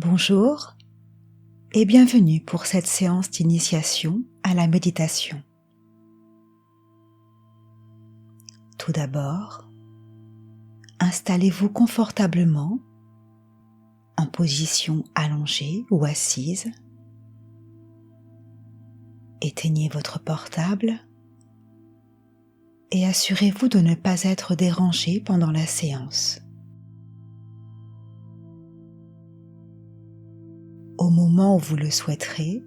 Bonjour et bienvenue pour cette séance d'initiation à la méditation. Tout d'abord, installez-vous confortablement en position allongée ou assise. Éteignez votre portable et assurez-vous de ne pas être dérangé pendant la séance. Au moment où vous le souhaiterez,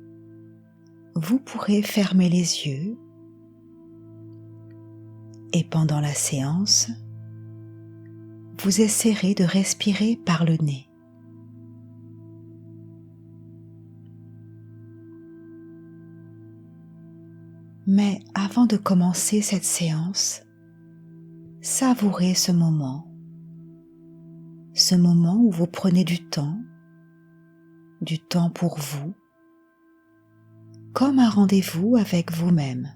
vous pourrez fermer les yeux et pendant la séance, vous essaierez de respirer par le nez. Mais avant de commencer cette séance, savourez ce moment où vous prenez du temps pour vous, comme un rendez-vous avec vous-même.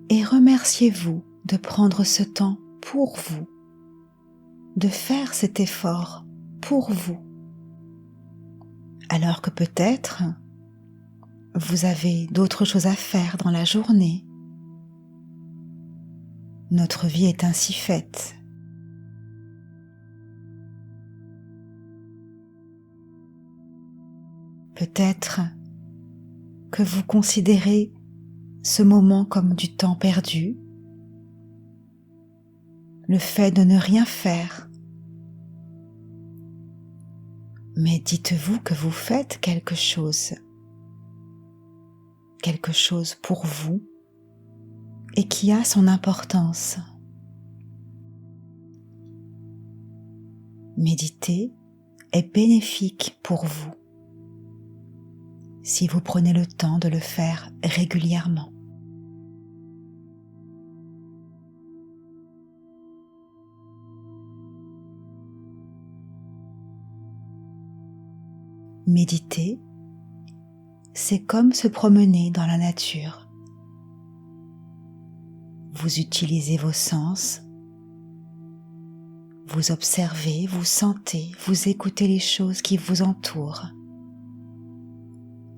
Et remerciez-vous de prendre ce temps pour vous, de faire cet effort pour vous, alors que peut-être vous avez d'autres choses à faire dans la journée. Notre vie est ainsi faite. Peut-être que vous considérez ce moment comme du temps perdu, le fait de ne rien faire. Mais dites-vous que vous faites quelque chose pour vous et qui a son importance. Méditer est bénéfique pour vous si vous prenez le temps de le faire régulièrement. Méditer, c'est comme se promener dans la nature. Vous utilisez vos sens, vous observez, vous sentez, vous écoutez les choses qui vous entourent.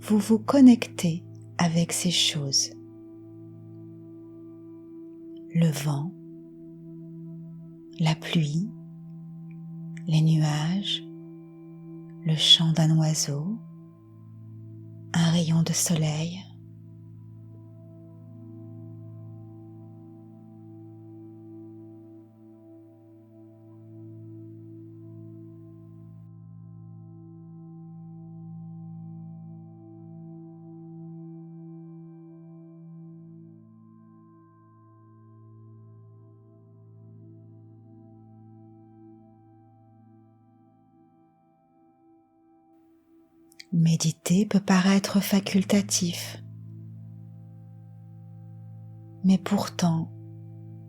Vous vous connectez avec ces choses. Le vent, la pluie, les nuages, le chant d'un oiseau, un rayon de soleil. Méditer peut paraître facultatif, mais pourtant,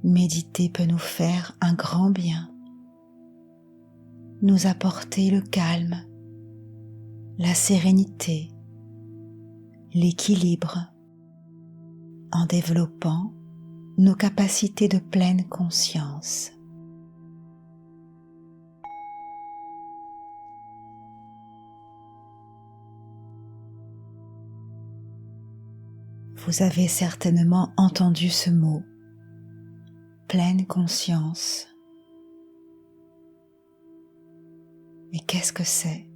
méditer peut nous faire un grand bien, nous apporter le calme, la sérénité, l'équilibre, en développant nos capacités de pleine conscience. Vous avez certainement entendu ce mot, pleine conscience. Mais qu'est-ce que c'est ?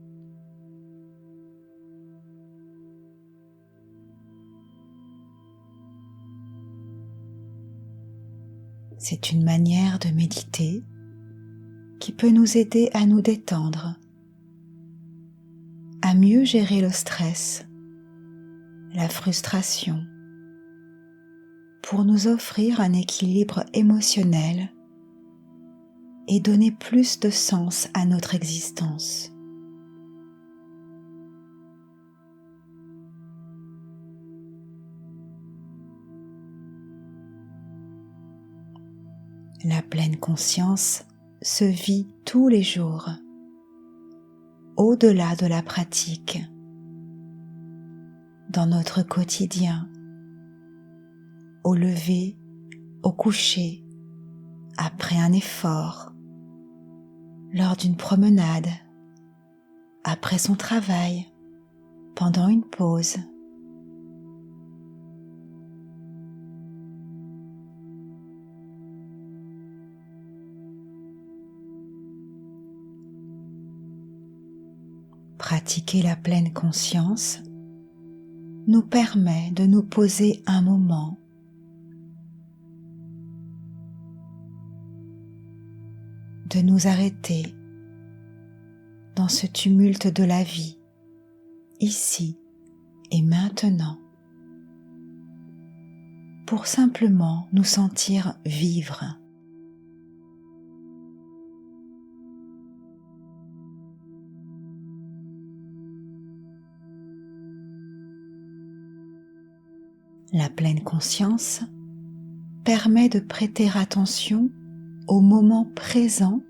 C'est une manière de méditer qui peut nous aider à nous détendre, à mieux gérer le stress, la frustration, pour nous offrir un équilibre émotionnel et donner plus de sens à notre existence. La pleine conscience se vit tous les jours, au-delà de la pratique, dans notre quotidien, au lever, au coucher, après un effort, lors d'une promenade, après son travail, pendant une pause. Pratiquer la pleine conscience nous permet de nous poser un moment de nous arrêter dans ce tumulte de la vie, ici et maintenant, pour simplement nous sentir vivre. La pleine conscience permet de prêter attention au moment présent,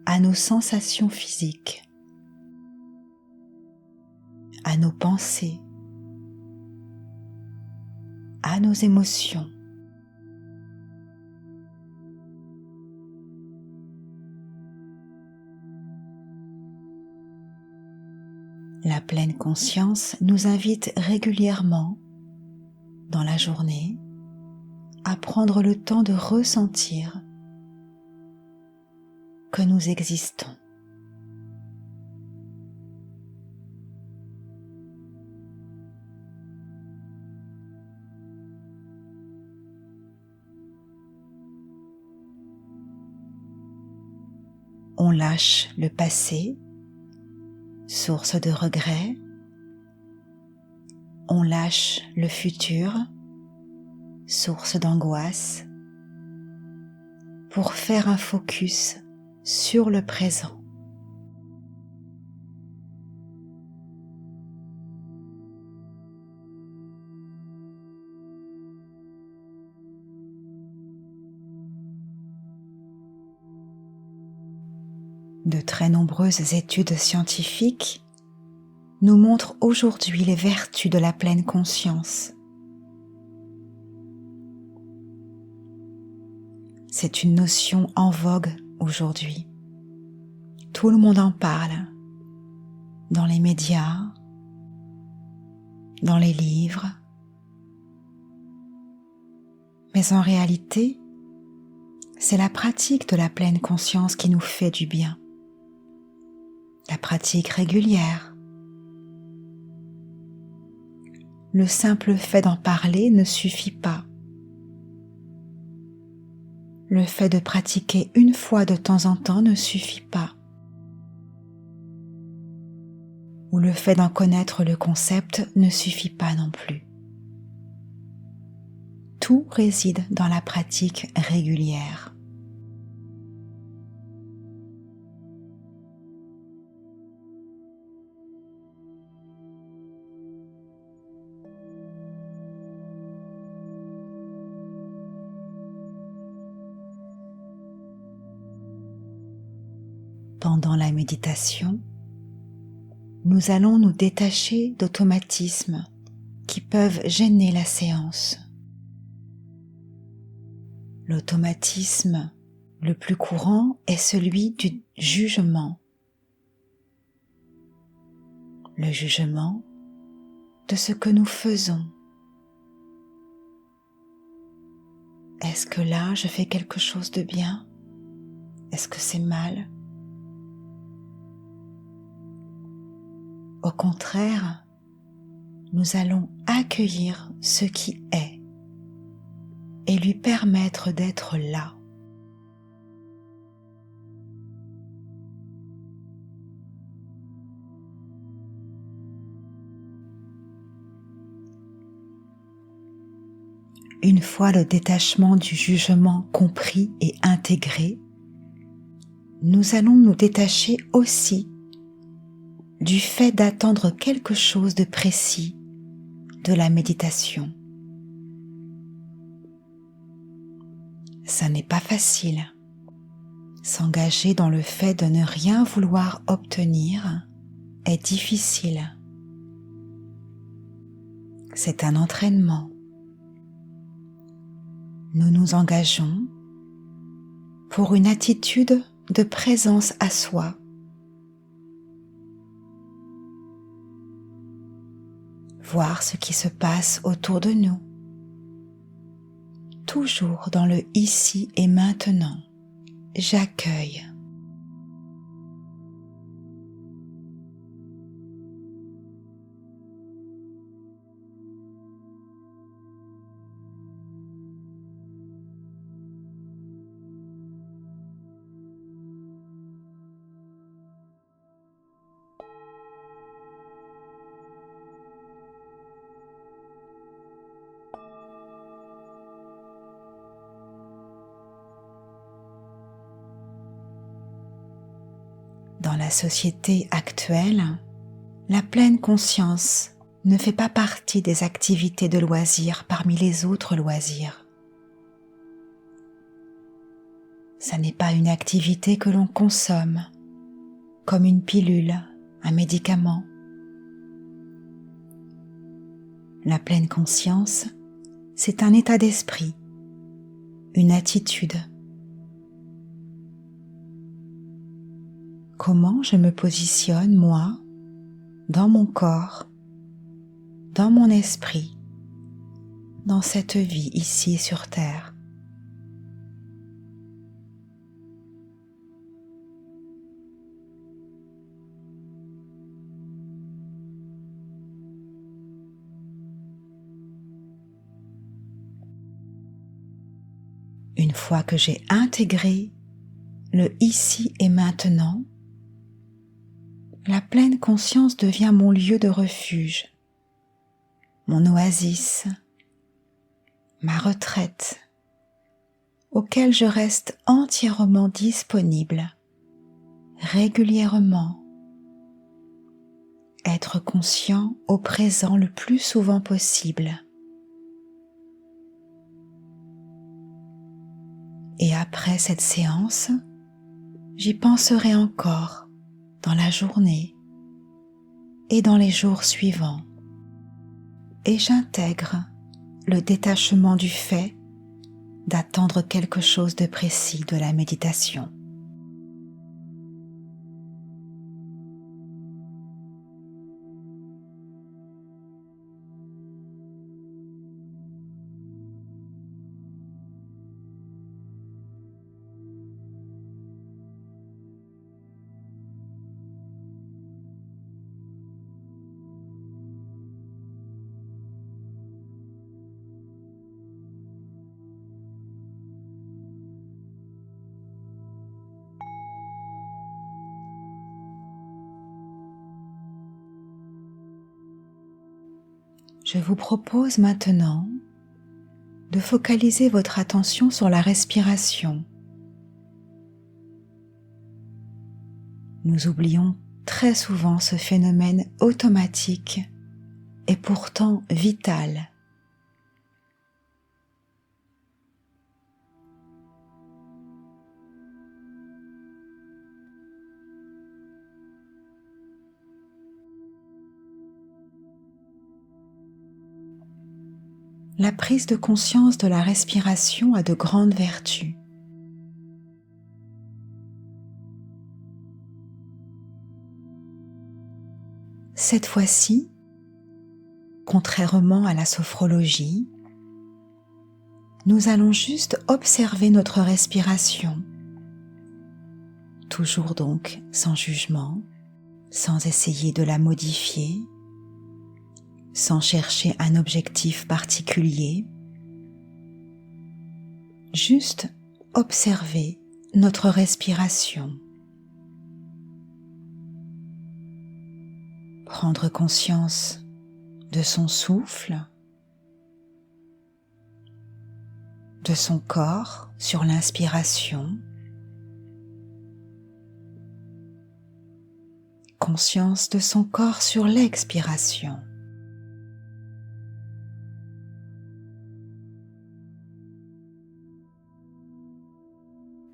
à nos sensations physiques, à nos pensées, à nos émotions. La pleine conscience nous invite régulièrement, dans la journée, à prendre le temps de ressentir que nous existons. On lâche le passé, source de regrets. On lâche le futur, source d'angoisse, pour faire un focus sur le présent. De très nombreuses études scientifiques nous montrent aujourd'hui les vertus de la pleine conscience. C'est une notion en vogue aujourd'hui. Tout le monde en parle, dans les médias, dans les livres. Mais en réalité, c'est la pratique de la pleine conscience qui nous fait du bien. La pratique régulière. Le simple fait d'en parler ne suffit pas. Le fait de pratiquer une fois de temps en temps ne suffit pas. Ou le fait d'en connaître le concept ne suffit pas non plus. Tout réside dans la pratique régulière. Pendant la méditation, nous allons nous détacher d'automatismes qui peuvent gêner la séance. L'automatisme le plus courant est celui du jugement. Le jugement de ce que nous faisons. Est-ce que là, je fais quelque chose de bien? Est-ce que c'est mal? Au contraire, nous allons accueillir ce qui est et lui permettre d'être là. Une fois le détachement du jugement compris et intégré, nous allons nous détacher aussi du fait d'attendre quelque chose de précis de la méditation. Ça n'est pas facile. S'engager dans le fait de ne rien vouloir obtenir est difficile. C'est un entraînement. Nous nous engageons pour une attitude de présence à soi. Voir ce qui se passe autour de nous. Toujours dans le ici et maintenant. J'accueille. Dans la société actuelle, la pleine conscience ne fait pas partie des activités de loisirs parmi les autres loisirs. Ça n'est pas une activité que l'on consomme, comme une pilule, un médicament. La pleine conscience, c'est un état d'esprit, une attitude. Comment je me positionne, moi, dans mon corps, dans mon esprit, dans cette vie ici sur Terre. Une fois que j'ai intégré le ici et maintenant, la pleine conscience devient mon lieu de refuge, mon oasis, ma retraite, auquel je reste entièrement disponible, régulièrement. Être conscient au présent le plus souvent possible. Et après cette séance, j'y penserai encore dans la journée et dans les jours suivants. Et j'intègre le détachement du fait d'attendre quelque chose de précis de la méditation. Je vous propose maintenant de focaliser votre attention sur la respiration. Nous oublions très souvent ce phénomène automatique et pourtant vital. La prise de conscience de la respiration a de grandes vertus. Cette fois-ci, contrairement à la sophrologie, nous allons juste observer notre respiration, toujours donc sans jugement, sans essayer de la modifier, sans chercher un objectif particulier, juste observer notre respiration. Prendre conscience de son souffle, de son corps sur l'inspiration, conscience de son corps sur l'expiration.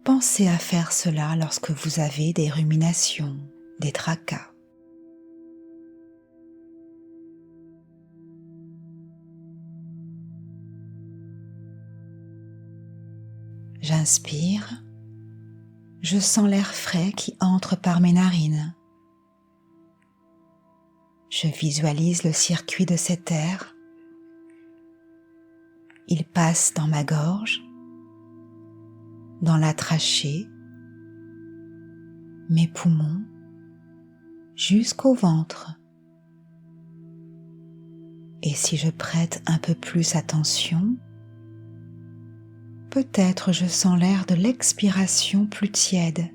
Pensez à faire cela lorsque vous avez des ruminations, des tracas. J'inspire, je sens l'air frais qui entre par mes narines. Je visualise le circuit de cet air. Il passe dans ma gorge, dans la trachée, mes poumons, jusqu'au ventre. Et si je prête un peu plus attention, peut-être je sens l'air de l'expiration plus tiède.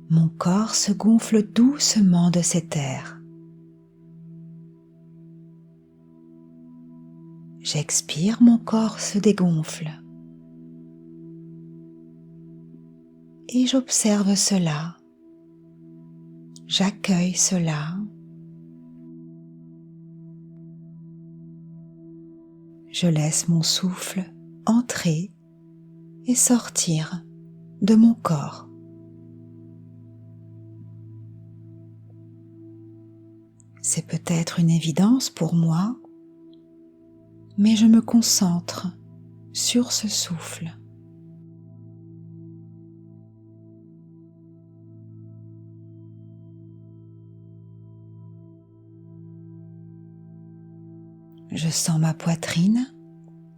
Mon corps se gonfle doucement de cet air. J'expire, mon corps se dégonfle. Et j'observe cela. J'accueille cela. Je laisse mon souffle entrer et sortir de mon corps. C'est peut-être une évidence pour moi, mais je me concentre sur ce souffle. Je sens ma poitrine,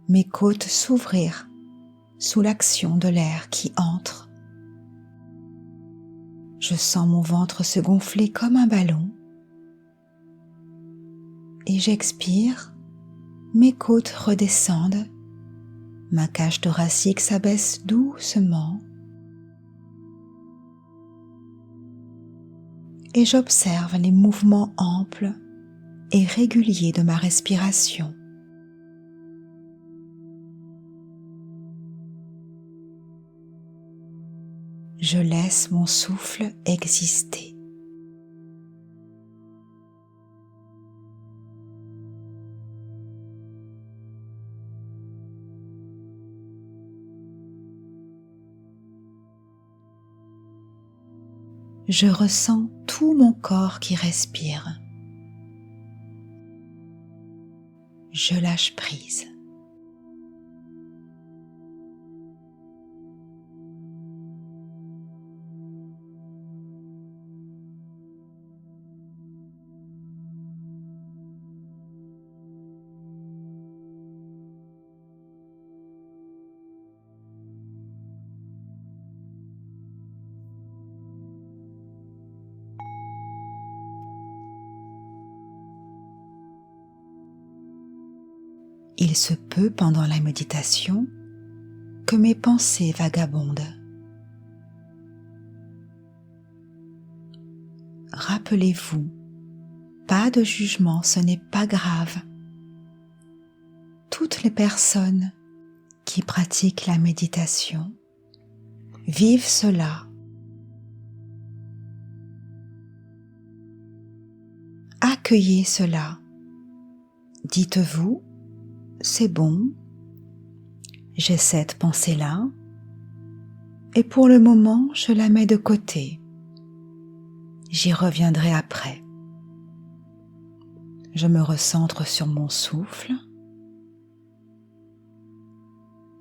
mes côtes s'ouvrir sous l'action de l'air qui entre. Je sens mon ventre se gonfler comme un ballon. Et j'expire, mes côtes redescendent, ma cage thoracique s'abaisse doucement. Et j'observe les mouvements amples et régulier de ma respiration. Je laisse mon souffle exister. Je ressens tout mon corps qui respire. Je lâche prise. Il se peut pendant la méditation que mes pensées vagabondent. Rappelez-vous, pas de jugement, ce n'est pas grave. Toutes les personnes qui pratiquent la méditation vivent cela. Accueillez cela. Dites-vous, c'est bon, j'ai cette pensée-là, et pour le moment, je la mets de côté. J'y reviendrai après. Je me recentre sur mon souffle,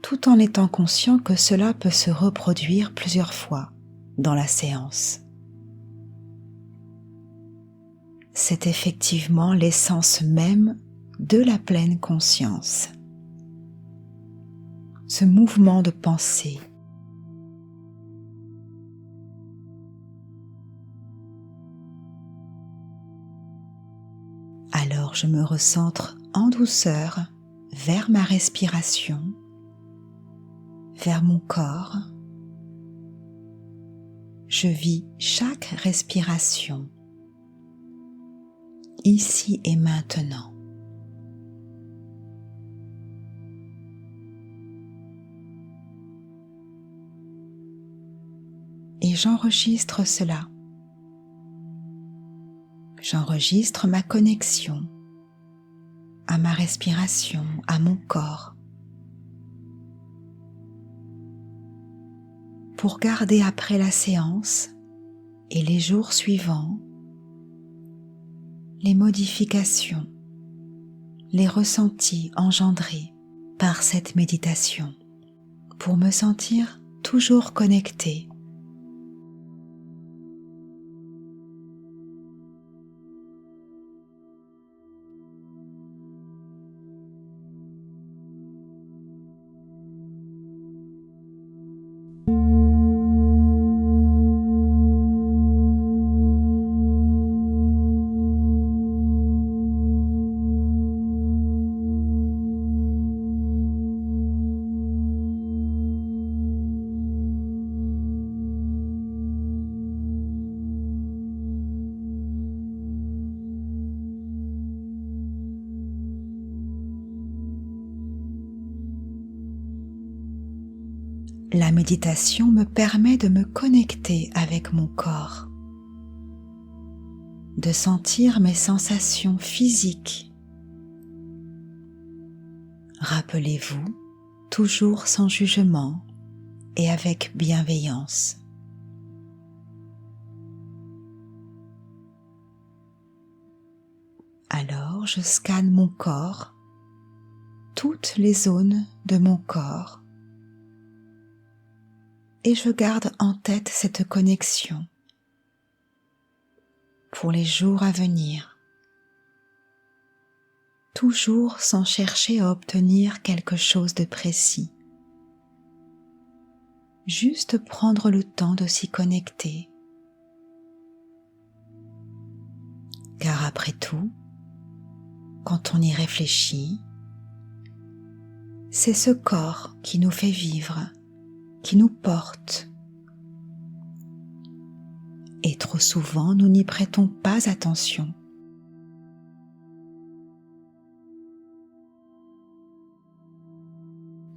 tout en étant conscient que cela peut se reproduire plusieurs fois dans la séance. C'est effectivement l'essence même de la pleine conscience. Ce mouvement de pensée. Alors je me recentre en douceur vers ma respiration, vers mon corps. Je vis chaque respiration, ici et maintenant. Et j'enregistre cela. J'enregistre ma connexion à ma respiration, à mon corps, pour garder après la séance Et les jours suivants, les modifications, les ressentis engendrés par cette méditation pour me sentir toujours connectée. La méditation me permet de me connecter avec mon corps, de sentir mes sensations physiques. Rappelez-vous, toujours sans jugement et avec bienveillance. Alors je scanne mon corps, toutes les zones de mon corps, et je garde en tête cette connexion pour les jours à venir, toujours sans chercher à obtenir quelque chose de précis. Juste prendre le temps de s'y connecter. Car après tout, quand on y réfléchit, c'est ce corps qui nous fait vivre, qui nous porte. Et trop souvent, nous n'y prêtons pas attention.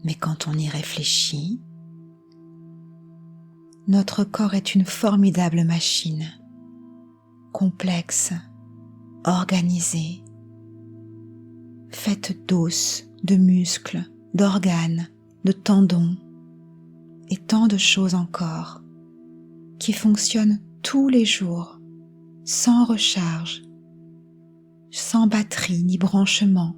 Mais quand on y réfléchit, notre corps est une formidable machine, complexe, organisée, faite d'os, de muscles, d'organes, de tendons et tant de choses encore qui fonctionnent tous les jours, sans recharge, sans batterie ni branchement.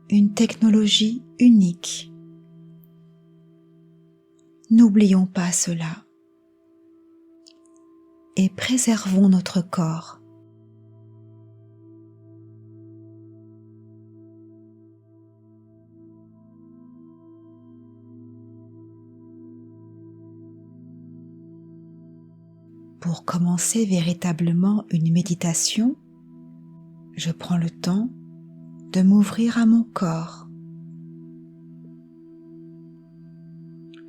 Une technologie unique. N'oublions pas cela et préservons notre corps. Pour commencer véritablement une méditation, je prends le temps de m'ouvrir à mon corps,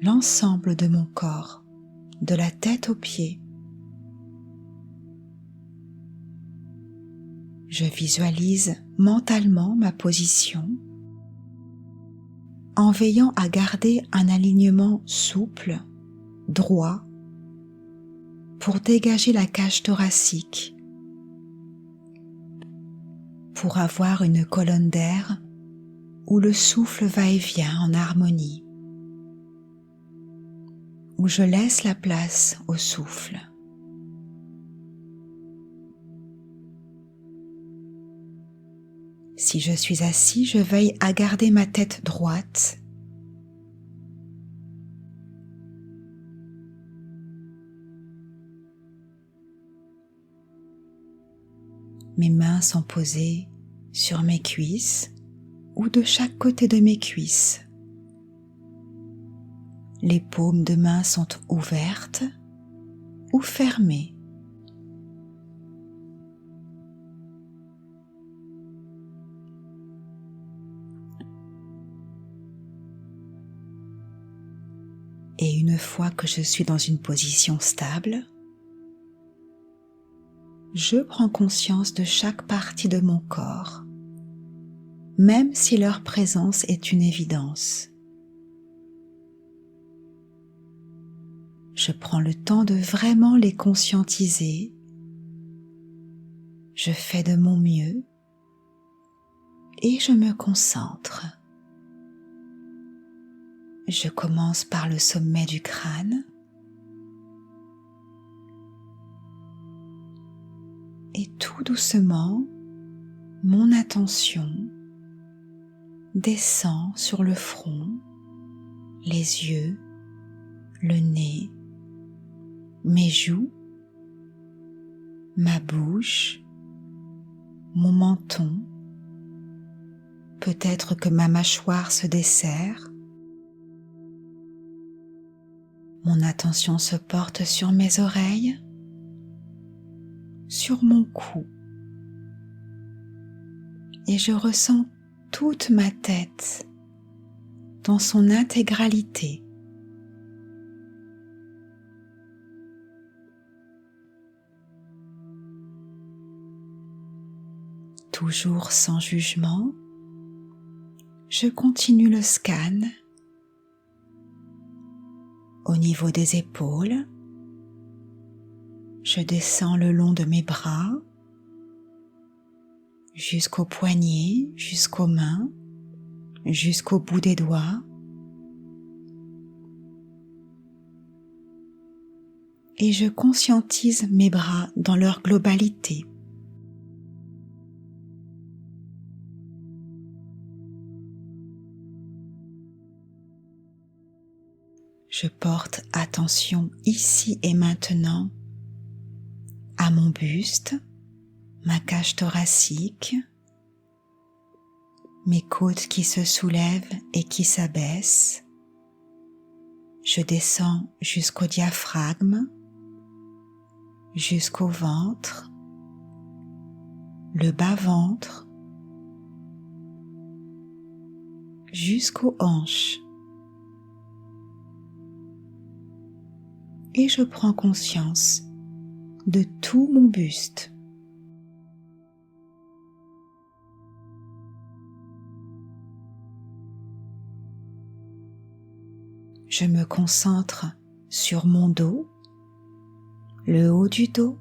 l'ensemble de mon corps, de la tête aux pieds. Je visualise mentalement ma position en veillant à garder un alignement souple, droit, pour dégager la cage thoracique, pour avoir une colonne d'air où le souffle va et vient en harmonie, où je laisse la place au souffle. Si je suis assis, je veille à garder ma tête droite. Mes mains sont posées sur mes cuisses ou de chaque côté de mes cuisses. Les paumes de main sont ouvertes ou fermées. Et une fois que je suis dans une position stable, je prends conscience de chaque partie de mon corps, même si leur présence est une évidence. Je prends le temps de vraiment les conscientiser. Je fais de mon mieux et je me concentre. Je commence par le sommet du crâne, Et tout doucement, mon attention descend sur le front, les yeux, le nez, mes joues, ma bouche, mon menton. Peut-être que ma mâchoire se desserre. Mon attention se porte sur mes oreilles, sur mon cou. Et je ressens toute ma tête dans son intégralité. Toujours sans jugement, je continue le scan au niveau des épaules. Je descends le long de mes bras, jusqu'aux poignets, jusqu'aux mains, jusqu'au bout des doigts. Et je conscientise mes bras dans leur globalité. Je porte attention ici et maintenant à mon buste, ma cage thoracique, mes côtes qui se soulèvent et qui s'abaissent. Je descends jusqu'au diaphragme, jusqu'au ventre, le bas-ventre, jusqu'aux hanches. Et je prends conscience de tout mon buste. Je me concentre sur mon dos, le haut du dos,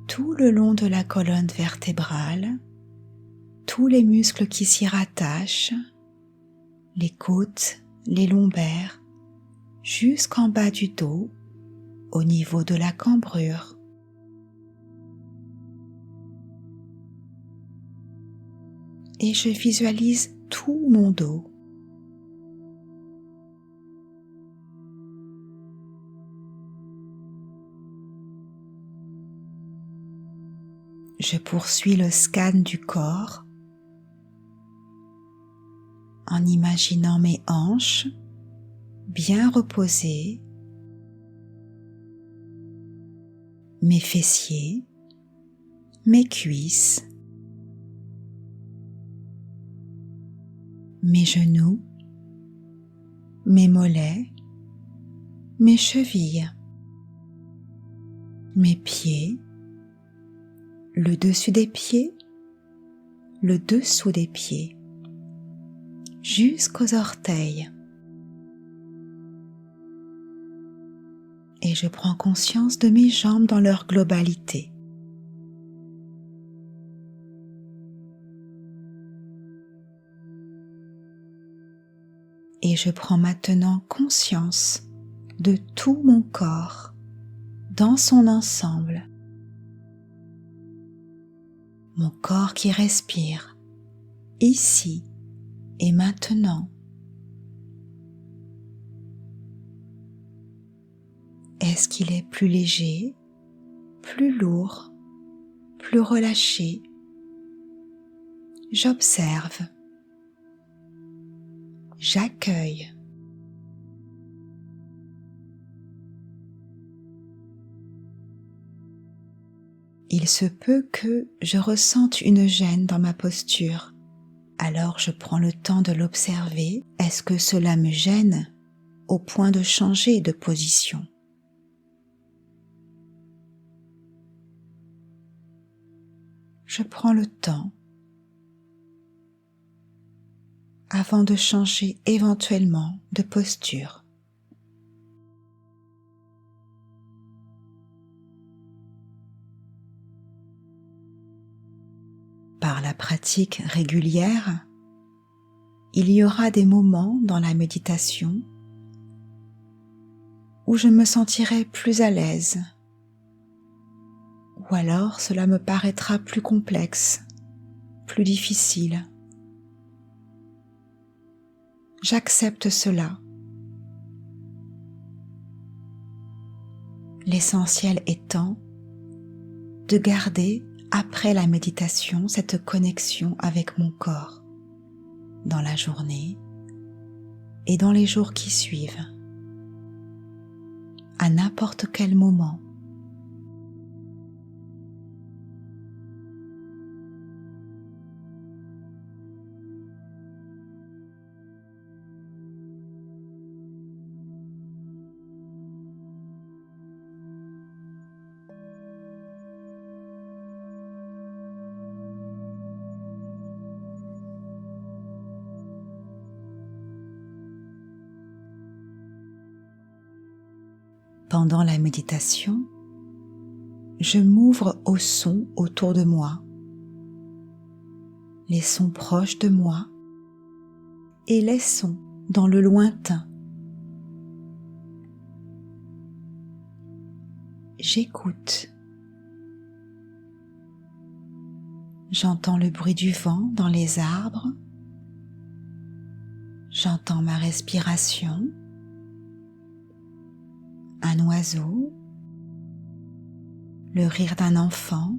tout le long de la colonne vertébrale, tous les muscles qui s'y rattachent, les côtes, les lombaires, jusqu'en bas du dos, au niveau de la cambrure. Et je visualise tout mon dos. Je poursuis le scan du corps en imaginant mes hanches bien reposées, mes fessiers, mes cuisses, mes genoux, mes mollets, mes chevilles, mes pieds, le dessus des pieds, le dessous des pieds, jusqu'aux orteils. Et je prends conscience de mes jambes dans leur globalité. Et je prends maintenant conscience de tout mon corps dans son ensemble. Mon corps qui respire, ici et maintenant. Est-ce qu'il est plus léger, plus lourd, plus relâché? J'observe. J'accueille. Il se peut que je ressente une gêne dans ma posture. Alors je prends le temps de l'observer. Est-ce que cela me gêne au point de changer de position? Je prends le temps avant de changer éventuellement de posture. Par la pratique régulière, il y aura des moments dans la méditation où je me sentirai plus à l'aise, où ou alors cela me paraîtra plus complexe, plus difficile. J'accepte cela. L'essentiel étant de garder, après la méditation, cette connexion avec mon corps, dans la journée et dans les jours qui suivent, à n'importe quel moment. Pendant la méditation, je m'ouvre aux sons autour de moi, les sons proches de moi et les sons dans le lointain. J'écoute. J'entends le bruit du vent dans les arbres. J'entends ma respiration. Un oiseau, le rire d'un enfant.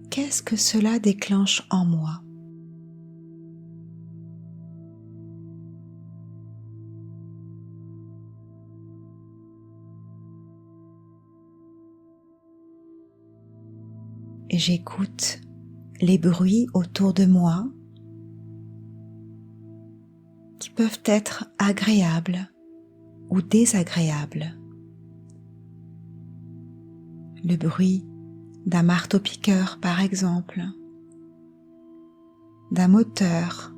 Qu'est-ce que cela déclenche en moi? J'écoute les bruits autour de moi qui peuvent être agréables ou désagréables. Le bruit d'un marteau-piqueur par exemple, d'un moteur.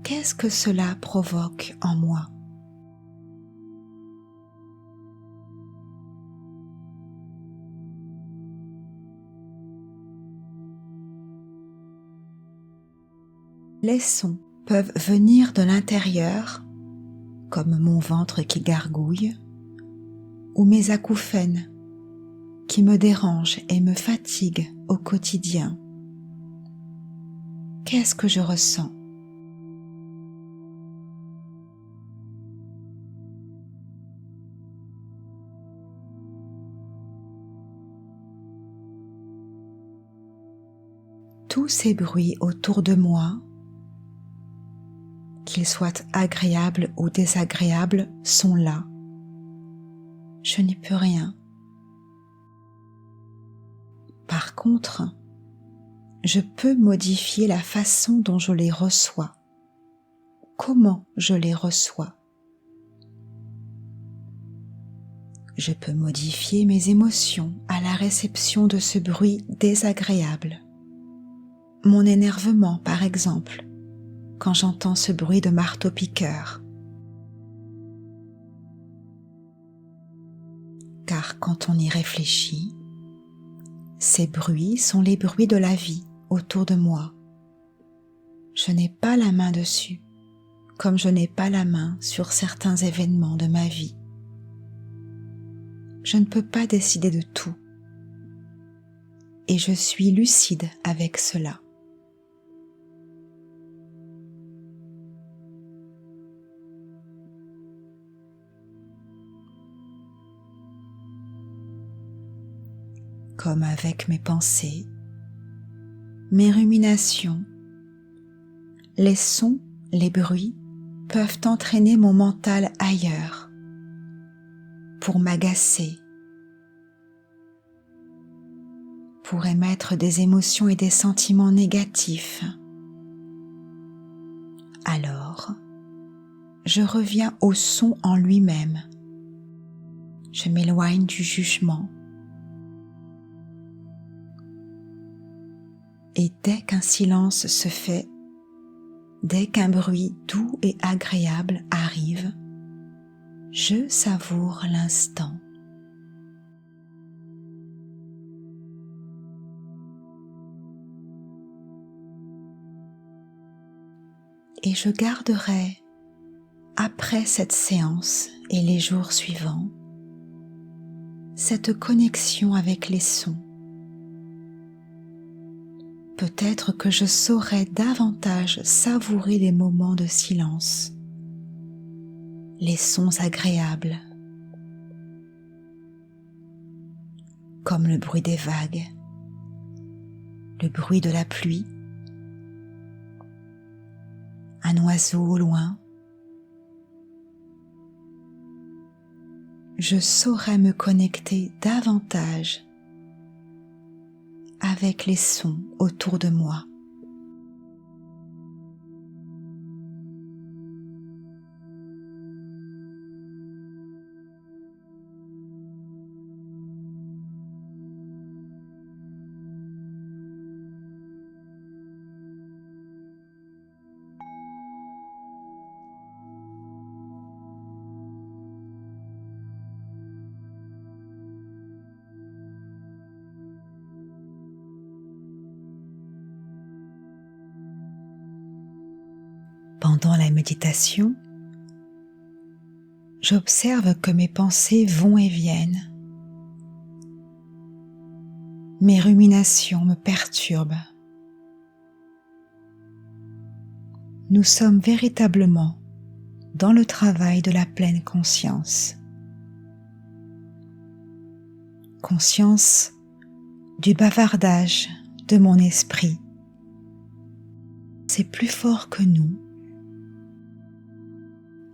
Qu'est-ce que cela provoque en moi? Les sons peuvent venir de l'intérieur, comme mon ventre qui gargouille, ou mes acouphènes qui me dérangent et me fatiguent au quotidien. Qu'est-ce que je ressens? Tous ces bruits autour de moi, qu'ils soient agréables ou désagréables, sont là. Je n'y peux rien. Par contre, je peux modifier la façon dont je les reçois, comment je les reçois. Je peux modifier mes émotions à la réception de ce bruit désagréable. Mon énervement, par exemple, quand j'entends ce bruit de marteau-piqueur. Car quand on y réfléchit, ces bruits sont les bruits de la vie autour de moi. Je n'ai pas la main dessus, comme je n'ai pas la main sur certains événements de ma vie. Je ne peux pas décider de tout. Et je suis lucide avec cela. Comme avec mes pensées, mes ruminations, les sons, les bruits peuvent entraîner mon mental ailleurs pour m'agacer, pour émettre des émotions et des sentiments négatifs. Alors, je reviens au son en lui-même. Je m'éloigne du jugement. Et dès qu'un silence se fait, dès qu'un bruit doux et agréable arrive, je savoure l'instant. Et je garderai après cette séance et les jours suivants, cette connexion avec les sons. Peut-être que je saurais davantage savourer les moments de silence, les sons agréables, comme le bruit des vagues, le bruit de la pluie, un oiseau au loin. Je saurais me connecter davantage avec les sons autour de moi. Pendant la méditation, j'observe que mes pensées vont et viennent. Mes ruminations me perturbent. Nous sommes véritablement dans le travail de la pleine conscience. Conscience du bavardage de mon esprit. C'est plus fort que nous.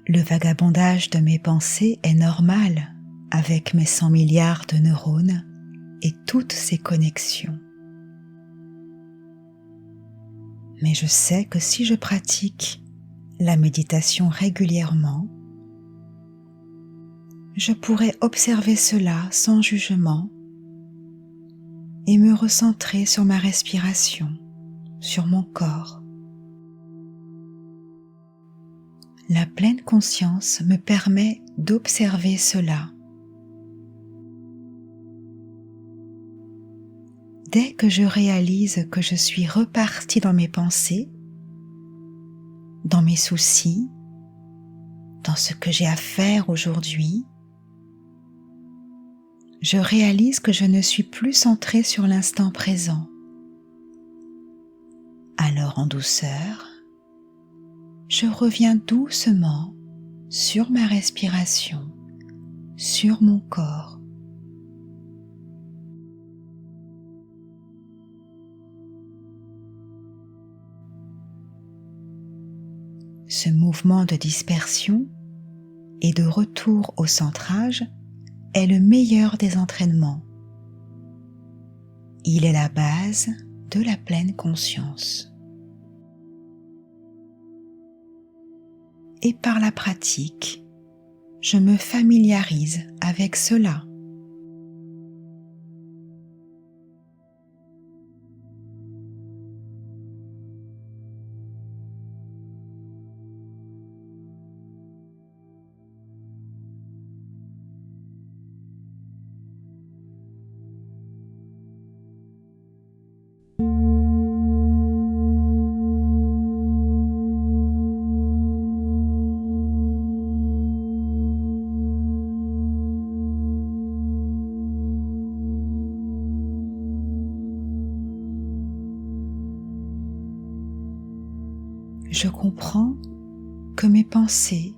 Le vagabondage de mes pensées est normal avec mes 100 milliards de neurones et toutes ces connexions. Mais je sais que si je pratique la méditation régulièrement, je pourrais observer cela sans jugement et me recentrer sur ma respiration, sur mon corps. La pleine conscience me permet d'observer cela. Dès que je réalise que je suis reparti dans mes pensées, dans mes soucis, dans ce que j'ai à faire aujourd'hui, je réalise que je ne suis plus centré sur l'instant présent. Alors en douceur, je reviens doucement sur ma respiration, sur mon corps. Ce mouvement de dispersion et de retour au centrage est le meilleur des entraînements. Il est la base de la pleine conscience. Et par la pratique, je me familiarise avec cela. Je comprends que mes pensées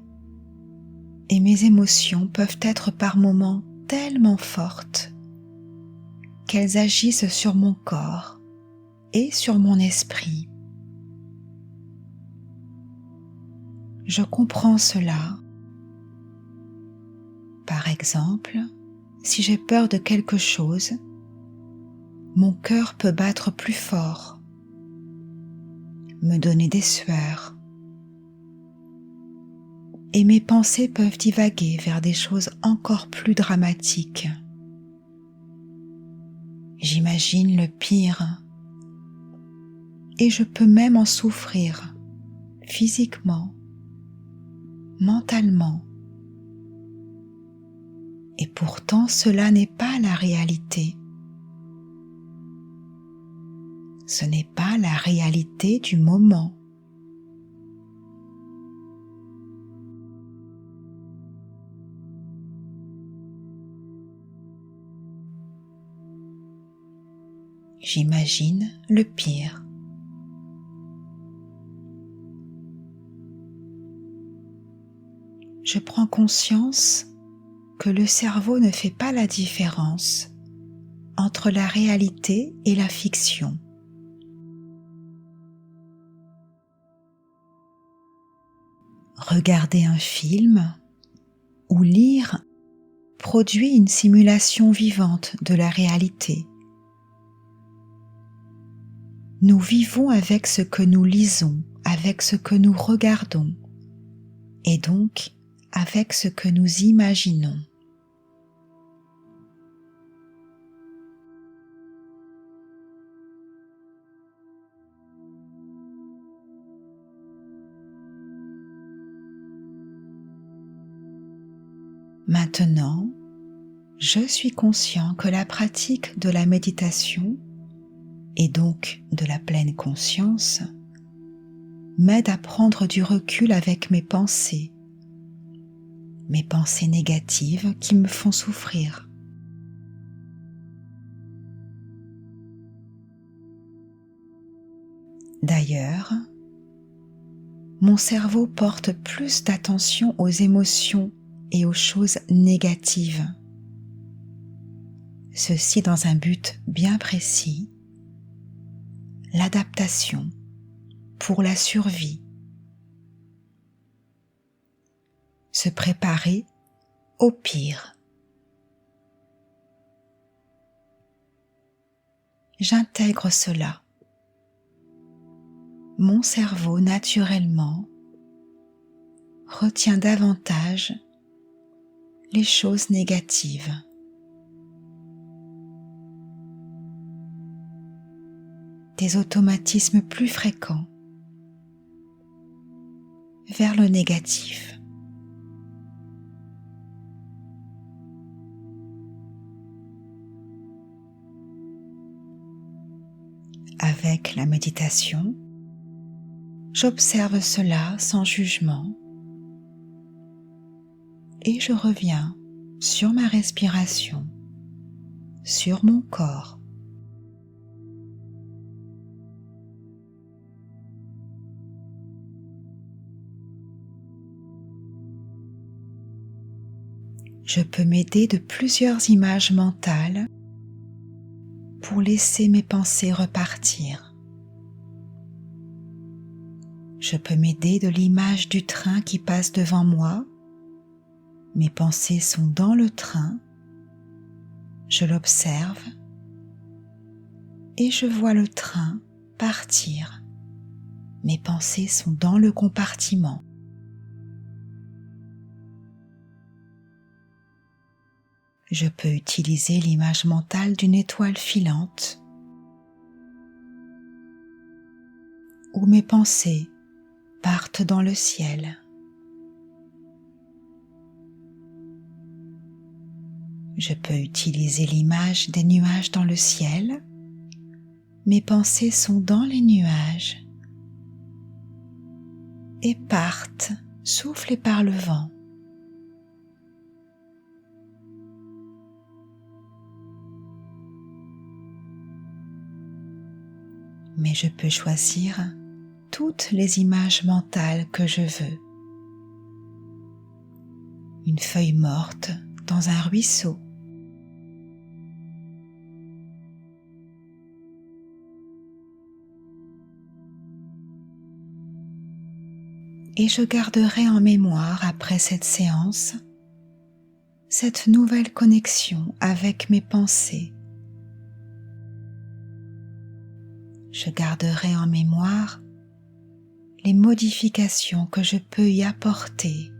et mes émotions peuvent être par moments tellement fortes qu'elles agissent sur mon corps et sur mon esprit. Je comprends cela. Par exemple, si j'ai peur de quelque chose, mon cœur peut battre plus fort, me donner des sueurs, et mes pensées peuvent divaguer vers des choses encore plus dramatiques. J'imagine le pire, et je peux même en souffrir, physiquement, mentalement. Et pourtant, cela n'est pas la réalité. Ce n'est pas la réalité du moment. j'imagine le pire. Je prends conscience que le cerveau ne fait pas la différence entre la réalité et la fiction. Regarder un film ou lire produit une simulation vivante de la réalité. Nous vivons avec ce que nous lisons, avec ce que nous regardons, et donc avec ce que nous imaginons. Maintenant, je suis conscient que la pratique de la méditation, et donc de la pleine conscience, m'aide à prendre du recul avec mes pensées négatives qui me font souffrir. D'ailleurs, mon cerveau porte plus d'attention aux émotions et aux choses négatives. Ceci dans un but bien précis, l'adaptation pour la survie. Se préparer au pire. J'intègre cela. Mon cerveau, naturellement, retient davantage les choses négatives. Des automatismes plus fréquents vers le négatif. Avec la méditation, j'observe cela sans jugement et je reviens sur ma respiration, sur mon corps. Je peux m'aider de plusieurs images mentales pour laisser mes pensées repartir. Je peux m'aider de l'image du train qui passe devant moi. Mes pensées sont dans le train. Je l'observe et je vois le train partir. Mes pensées sont dans le compartiment. Je peux utiliser l'image mentale d'une étoile filante où mes pensées partent dans le ciel. Je peux utiliser l'image des nuages dans le ciel. Mes pensées sont dans les nuages et partent, soufflées par le vent. Mais je peux choisir toutes les images mentales que je veux. Une feuille morte dans un ruisseau. Et je garderai en mémoire après cette séance cette nouvelle connexion avec mes pensées. Je garderai en mémoire les modifications que je peux y apporter.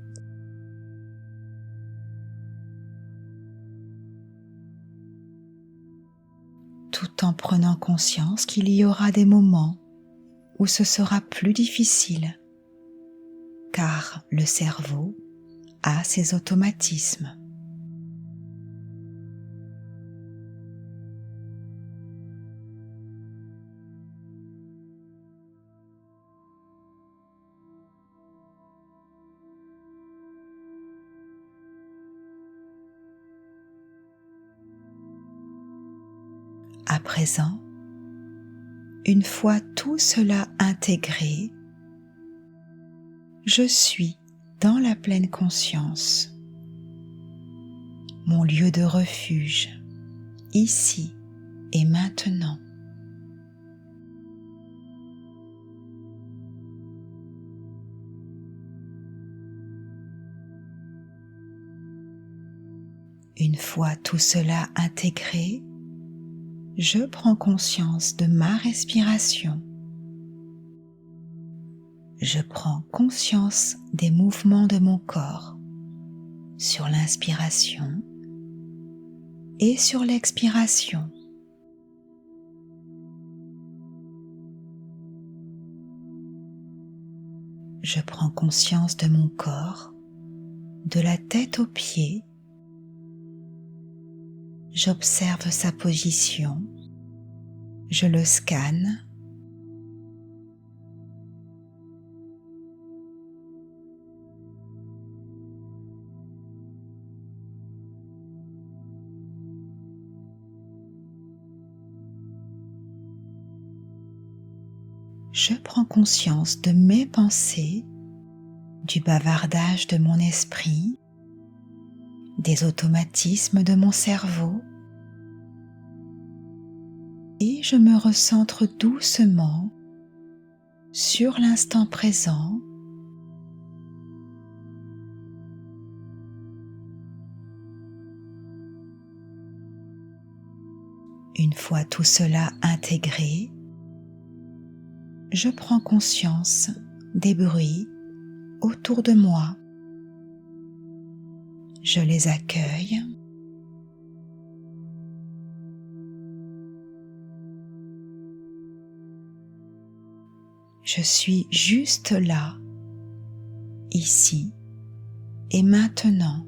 Tout en prenant conscience qu'il y aura des moments où ce sera plus difficile, car le cerveau a ses automatismes. À présent, Une fois tout cela intégré, je suis dans la pleine conscience, mon lieu de refuge, ici et maintenant. Une fois tout cela intégré, je prends conscience de ma respiration. Je prends conscience des mouvements de mon corps sur l'inspiration et sur l'expiration. Je prends conscience de mon corps, de la tête aux pieds. J'observe sa position, je le scanne. Je prends conscience de mes pensées, du bavardage de mon esprit, des automatismes de mon cerveau, et je me recentre doucement sur l'instant présent. Une fois tout cela intégré, je prends conscience des bruits autour de moi. Je les accueille. Je suis juste là, ici et maintenant.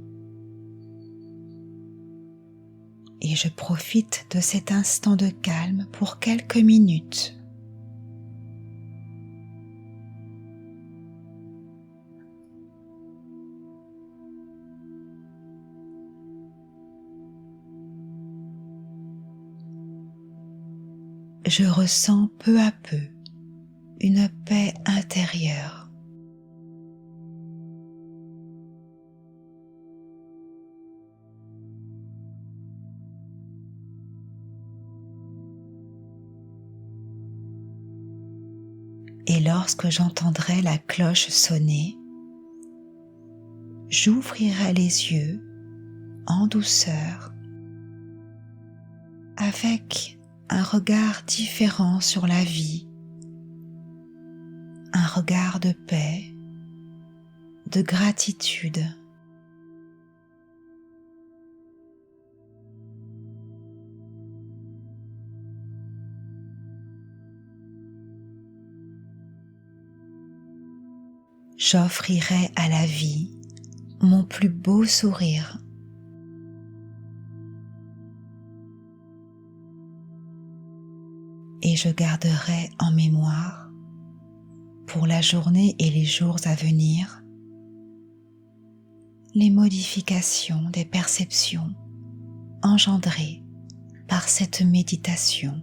Et je profite de cet instant de calme pour quelques minutes. Je ressens peu à peu une paix intérieure. Et lorsque j'entendrai la cloche sonner, j'ouvrirai les yeux en douceur, avec un regard différent sur la vie, un regard de paix, de gratitude. J'offrirai à la vie mon plus beau sourire. Et je garderai en mémoire, pour la journée et les jours à venir, les modifications des perceptions engendrées par cette méditation.